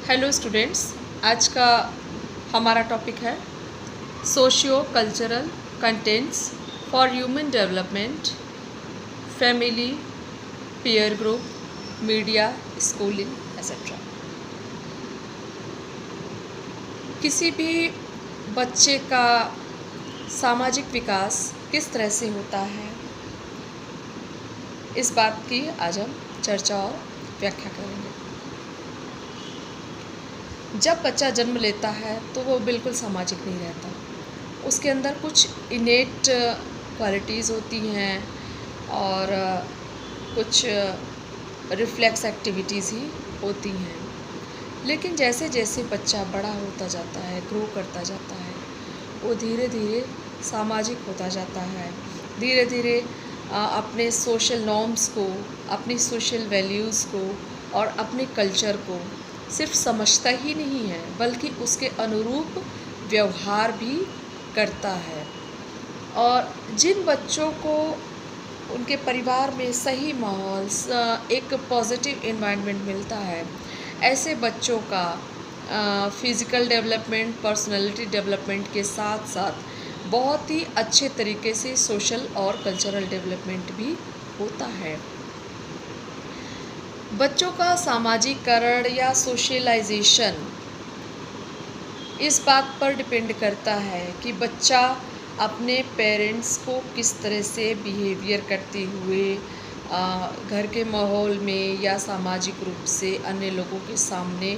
Hello students, आज का हमारा टॉपिक है socio cultural contents for human development, family, peer group, media, schooling etcetera. किसी भी बच्चे का सामाजिक विकास किस तरह से होता है, इस बात की आज हम चर्चा और व्याख्या करेंगे। जब बच्चा जन्म लेता है तो वो बिल्कुल सामाजिक नहीं रहता। उसके अंदर कुछ इनेट क्वालिटीज़ होती हैं और कुछ रिफ्लेक्स एक्टिविटीज़ ही होती हैं। लेकिन जैसे जैसे बच्चा बड़ा होता जाता है, ग्रो करता जाता है, वो धीरे धीरे सामाजिक होता जाता है। धीरे धीरे अपने सोशल नॉर्म्स को, अपनी सोशल वैल्यूज़ को और अपने कल्चर को सिर्फ समझता ही नहीं है बल्कि उसके अनुरूप व्यवहार भी करता है। और जिन बच्चों को उनके परिवार में सही माहौल, एक पॉजिटिव एनवायरनमेंट मिलता है, ऐसे बच्चों का फिज़िकल डेवलपमेंट, पर्सनालिटी डेवलपमेंट के साथ साथ बहुत ही अच्छे तरीके से सोशल और कल्चरल डेवलपमेंट भी होता है। बच्चों का सामाजिकरण या सोशलाइजेशन इस बात पर डिपेंड करता है कि बच्चा अपने पेरेंट्स को किस तरह से बिहेवियर करते हुए घर के माहौल में या सामाजिक रूप से अन्य लोगों के सामने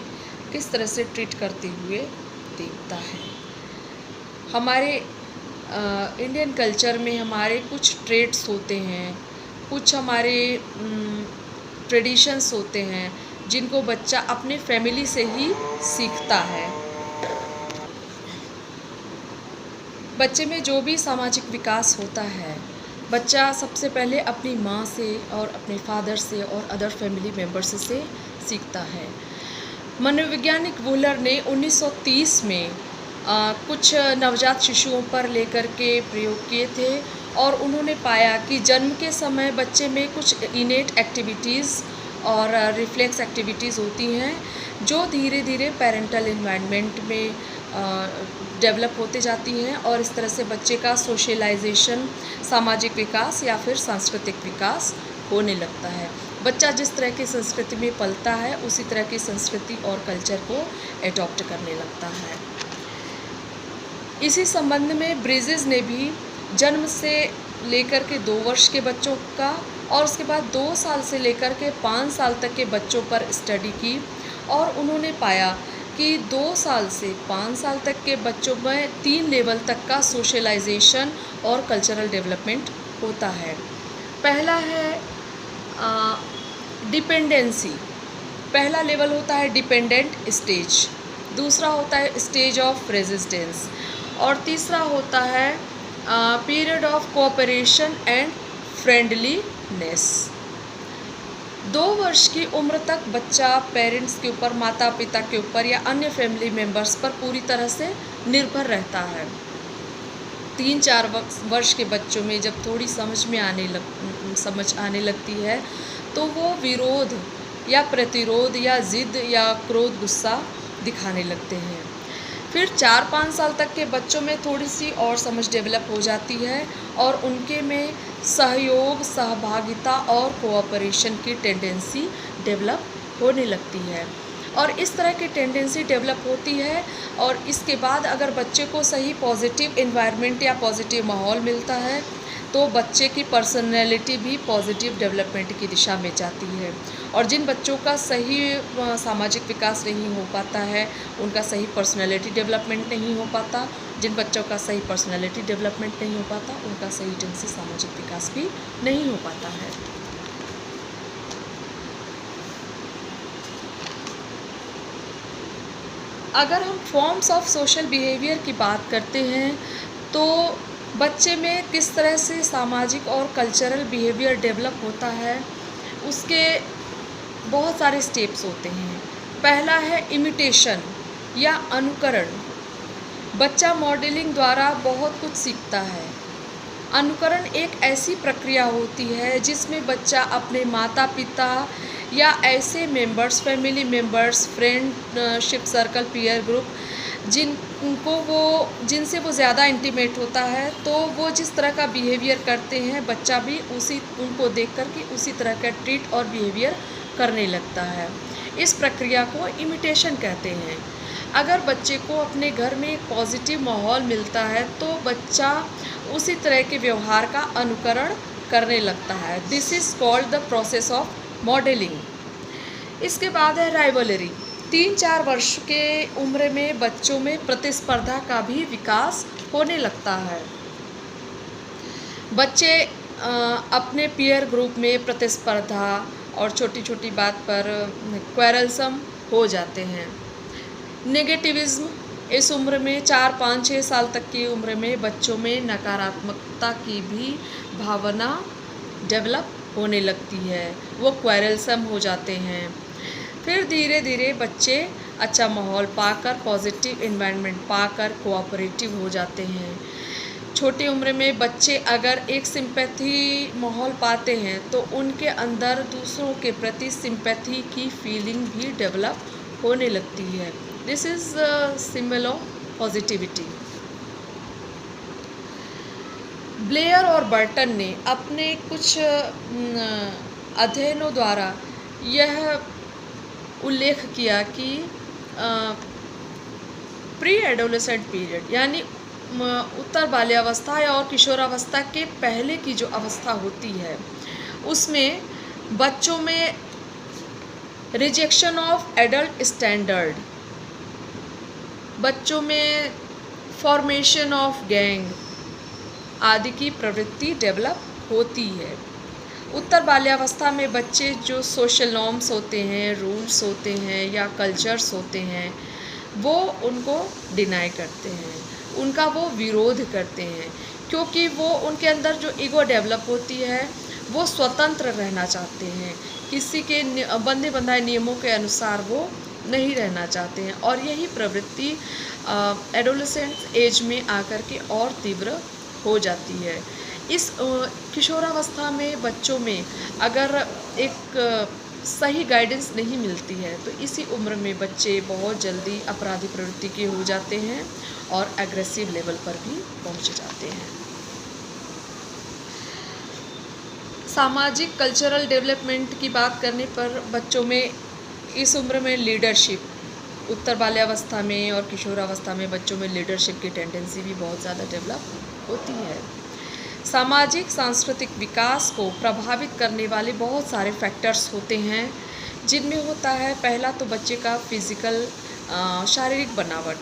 किस तरह से ट्रीट करते हुए देखता है। हमारे इंडियन कल्चर में हमारे कुछ ट्रेट्स होते हैं, कुछ हमारे ट्रेडिशंस होते हैं जिनको बच्चा अपने फैमिली से ही सीखता है। बच्चे में जो भी सामाजिक विकास होता है, बच्चा सबसे पहले अपनी माँ से और अपने फादर से और अदर फैमिली मेम्बर्स से सीखता है। मनोवैज्ञानिक वूलर ने 1930 में कुछ नवजात शिशुओं पर लेकर के प्रयोग किए थे और उन्होंने पाया कि जन्म के समय बच्चे में कुछ इनेट एक्टिविटीज़ और रिफ्लेक्स एक्टिविटीज़ होती हैं जो धीरे धीरे पेरेंटल एनवायरनमेंट में डेवलप होते जाती हैं और इस तरह से बच्चे का सोशलाइजेशन, सामाजिक विकास या फिर सांस्कृतिक विकास होने लगता है। बच्चा जिस तरह की संस्कृति में पलता है उसी तरह की संस्कृति और कल्चर को एडॉप्ट करने लगता है। इसी संबंध में ब्रिजेस ने भी जन्म से लेकर के 2 वर्ष के बच्चों का और उसके बाद 2 साल से लेकर के 5 साल तक के बच्चों पर स्टडी की और उन्होंने पाया कि 2 साल से 5 साल तक के बच्चों में 3 लेवल तक का सोशलाइजेशन और कल्चरल डेवलपमेंट होता है। पहला है डिपेंडेंसी। पहला लेवल होता है डिपेंडेंट स्टेज, दूसरा होता है स्टेज ऑफ रेजिस्टेंस और तीसरा होता है period of cooperation and friendliness. 2 वर्ष की उम्र तक बच्चा पेरेंट्स के ऊपर, माता पिता के ऊपर या अन्य फैमिली मेम्बर्स पर पूरी तरह से निर्भर रहता है। 3-4 वर्ष के बच्चों में जब थोड़ी समझ आने लगती है तो वो विरोध या प्रतिरोध या जिद या क्रोध, गुस्सा दिखाने लगते हैं। फिर 4-5 साल तक के बच्चों में थोड़ी सी और समझ डेवलप हो जाती है और उनके में सहयोग, सहभागिता और कोऑपरेशन की टेंडेंसी डेवलप होने लगती है। और इस तरह की टेंडेंसी डेवलप होती है और इसके बाद अगर बच्चे को सही पॉजिटिव एनवायरनमेंट या पॉजिटिव माहौल मिलता है तो बच्चे की पर्सनैलिटी भी पॉजिटिव डेवलपमेंट की दिशा में जाती है। और जिन बच्चों का सही सामाजिक विकास नहीं हो पाता है, उनका सही पर्सनैलिटी डेवलपमेंट नहीं हो पाता, जिन बच्चों का सही पर्सनैलिटी डेवलपमेंट नहीं हो पाता, उनका सही ढंग से सामाजिक विकास भी नहीं हो पाता है। अगर हम फॉर्म्स ऑफ सोशल बिहेवियर की बात करते हैं तो बच्चे में किस तरह से सामाजिक और कल्चरल बिहेवियर डेवलप होता है, उसके बहुत सारे स्टेप्स होते हैं। पहला है इमिटेशन या अनुकरण। बच्चा मॉडलिंग द्वारा बहुत कुछ सीखता है। अनुकरण एक ऐसी प्रक्रिया होती है जिसमें बच्चा अपने माता पिता या ऐसे members, family members, friendship circle, peer group जिनसे वो ज़्यादा इंटीमेट होता है, तो वो जिस तरह का बिहेवियर करते हैं बच्चा भी उनको देख कर के उसी तरह का ट्रीट और बिहेवियर करने लगता है। इस प्रक्रिया को इमिटेशन कहते हैं। अगर बच्चे को अपने घर में एक पॉजिटिव माहौल मिलता है तो बच्चा उसी तरह के व्यवहार का अनुकरण करने लगता है। This is called the process of modelling. इसके बाद है राइवलरी। 3-4 वर्ष के उम्र में बच्चों में प्रतिस्पर्धा का भी विकास होने लगता है। बच्चे अपने पीयर ग्रुप में प्रतिस्पर्धा और छोटी छोटी बात पर क्वेरलसम हो जाते हैं। नेगेटिविज्म। इस उम्र में 4-5-6 साल तक की उम्र में बच्चों में नकारात्मकता की भी भावना डेवलप होने लगती है, वो क्वेरलसम हो जाते हैं। फिर धीरे धीरे बच्चे अच्छा माहौल पाकर, पॉजिटिव इन्वायरमेंट पाकर कोऑपरेटिव हो जाते हैं। छोटी उम्र में बच्चे अगर एक सिंपैथी माहौल पाते हैं तो उनके अंदर दूसरों के प्रति सिंपैथी की फीलिंग भी डेवलप होने लगती है। This is symbol of positivity. Blair और बर्टन ने अपने कुछ अध्ययनों द्वारा यह उल्लेख किया कि प्री एडोलेसेंट पीरियड यानी उत्तर बाल्यावस्था और किशोरावस्था के पहले की जो अवस्था होती है उसमें बच्चों में रिजेक्शन ऑफ एडल्ट स्टैंडर्ड, बच्चों में फॉर्मेशन ऑफ गैंग आदि की प्रवृत्ति डेवलप होती है। उत्तर बाल्यावस्था में बच्चे जो सोशल नॉर्म्स होते हैं, रूल्स होते हैं या कल्चर्स होते हैं वो उनको डिनाई करते हैं, उनका वो विरोध करते हैं, क्योंकि वो उनके अंदर जो ईगो डेवलप होती है वो स्वतंत्र रहना चाहते हैं, किसी के बंधे बंधाए नियमों के अनुसार वो नहीं रहना चाहते हैं। और यही प्रवृत्ति एडोलेसेंट एज में आकर के और तीव्र हो जाती है। इस किशोरावस्था में बच्चों में अगर एक सही गाइडेंस नहीं मिलती है तो इसी उम्र में बच्चे बहुत जल्दी अपराधी प्रवृत्ति के हो जाते हैं और एग्रेसिव लेवल पर भी पहुंच जाते हैं। सामाजिक कल्चरल डेवलपमेंट की बात करने पर बच्चों में इस उम्र में लीडरशिप, उत्तर बाल्यावस्था में और किशोरावस्था में बच्चों में लीडरशिप की टेंडेंसी भी बहुत ज़्यादा डेवलप होती है। सामाजिक सांस्कृतिक विकास को प्रभावित करने वाले बहुत सारे फैक्टर्स होते हैं, जिनमें होता है पहला तो बच्चे का फिज़िकल शारीरिक बनावट।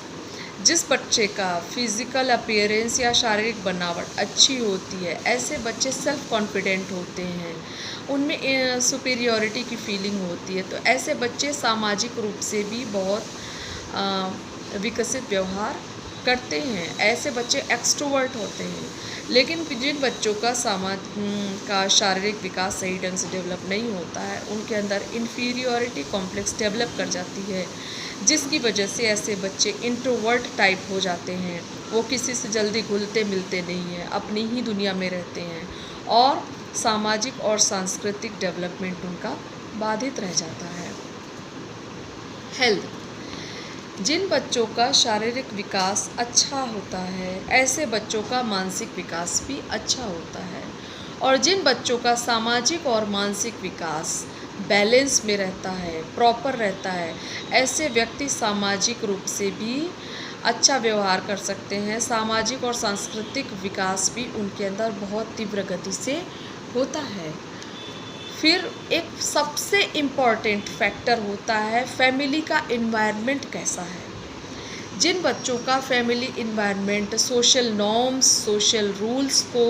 जिस बच्चे का फिज़िकल अपीयरेंस या शारीरिक बनावट अच्छी होती है ऐसे बच्चे सेल्फ कॉन्फिडेंट होते हैं, उनमें सुपीरियॉरिटी की फीलिंग होती है, तो ऐसे बच्चे सामाजिक रूप से भी बहुत विकसित व्यवहार करते हैं। ऐसे बच्चे एक्सट्रोवर्ट होते हैं। लेकिन जिन बच्चों का शारीरिक विकास सही ढंग से डेवलप नहीं होता है उनके अंदर इन्फीरियॉरिटी कॉम्प्लेक्स डेवलप कर जाती है, जिसकी वजह से ऐसे बच्चे इंट्रोवर्ट टाइप हो जाते हैं। वो किसी से जल्दी घुलते मिलते नहीं हैं, अपनी ही दुनिया में रहते हैं और सामाजिक और सांस्कृतिक डेवलपमेंट उनका बाधित रह जाता है। हेल्थ। जिन बच्चों का शारीरिक विकास अच्छा होता है ऐसे बच्चों का मानसिक विकास भी अच्छा होता है, और जिन बच्चों का सामाजिक और मानसिक विकास बैलेंस में रहता है, प्रॉपर रहता है, ऐसे व्यक्ति सामाजिक रूप से भी अच्छा व्यवहार कर सकते हैं। सामाजिक और सांस्कृतिक विकास भी उनके अंदर बहुत तीव्र गति से होता है। फिर एक सबसे इम्पॉर्टेंट फैक्टर होता है फैमिली का इन्वायरमेंट कैसा है। जिन बच्चों का family environment social norms, social rules को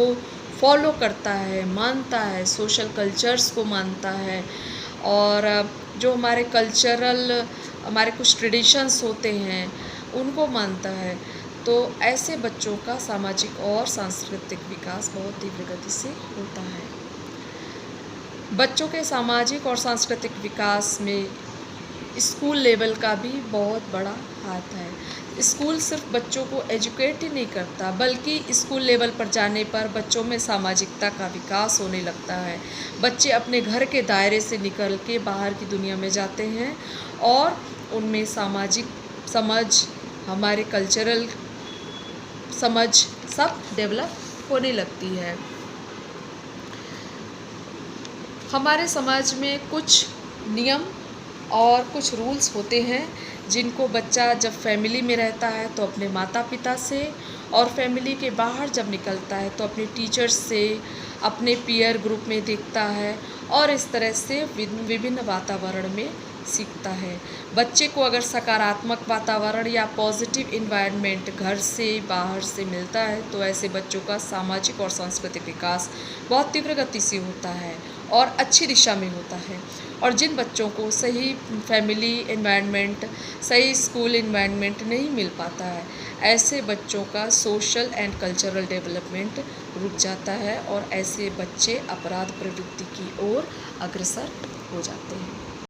फॉलो करता है, मानता है, सोशल कल्चर्स को मानता है और जो हमारे कुछ ट्रेडिशंस होते हैं उनको मानता है, तो ऐसे बच्चों का सामाजिक और सांस्कृतिक विकास बहुत तीव्र गति से होता है। बच्चों के सामाजिक और सांस्कृतिक विकास में स्कूल लेवल का भी बहुत बड़ा हाथ है। स्कूल सिर्फ बच्चों को एजुकेट ही नहीं करता, बल्कि स्कूल लेवल पर जाने पर बच्चों में सामाजिकता का विकास होने लगता है। बच्चे अपने घर के दायरे से निकल के बाहर की दुनिया में जाते हैं और उनमें सामाजिक समझ, हमारे कल्चरल समझ सब डेवलप होने लगती है। हमारे समाज में कुछ नियम और कुछ रूल्स होते हैं जिनको बच्चा जब फैमिली में रहता है तो अपने माता पिता से, और फैमिली के बाहर जब निकलता है तो अपने टीचर्स से, अपने पीयर ग्रुप में देखता है और इस तरह से विभिन्न वातावरण में सीखता है। बच्चे को अगर सकारात्मक वातावरण या पॉजिटिव इन्वायरमेंट घर से बाहर से मिलता है तो ऐसे बच्चों का सामाजिक और सांस्कृतिक विकास बहुत तीव्र गति से होता है और अच्छी दिशा में होता है। और जिन बच्चों को सही फैमिली एनवायरनमेंट, सही स्कूल एनवायरनमेंट नहीं मिल पाता है, ऐसे बच्चों का सोशल एंड कल्चरल डेवलपमेंट रुक जाता है और ऐसे बच्चे अपराध प्रवृत्ति की ओर अग्रसर हो जाते हैं।